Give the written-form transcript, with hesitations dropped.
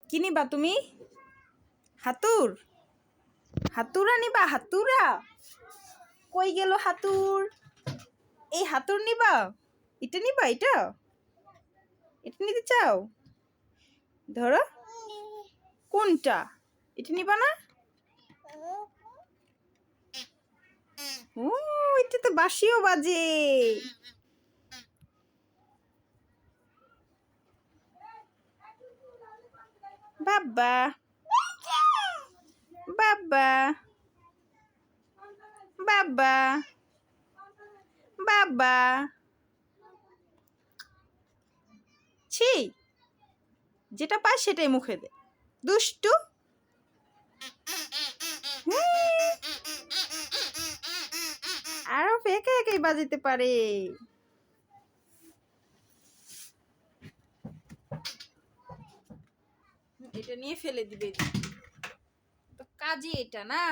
কি নিবা তুমি? হাতুর? হাতুড়া নিবা? হাতুড়া? কই গেল হাতুর? এই হাতুর নিবা? এটা নিবা? এটা এটা নিতে চাও? ধরো। কোনটা? এটা নিবা না? ও, এটা তো বাঁশিও বাজে। বাবা বাবা বাবা বাবা, ছি, যেটা পায় সেটাই মুখে দে, দুষ্টু। আরো একা একাই বাজাতে পারে। এটা নিয়ে ফেলে দিবে, তো কাজই এটা না।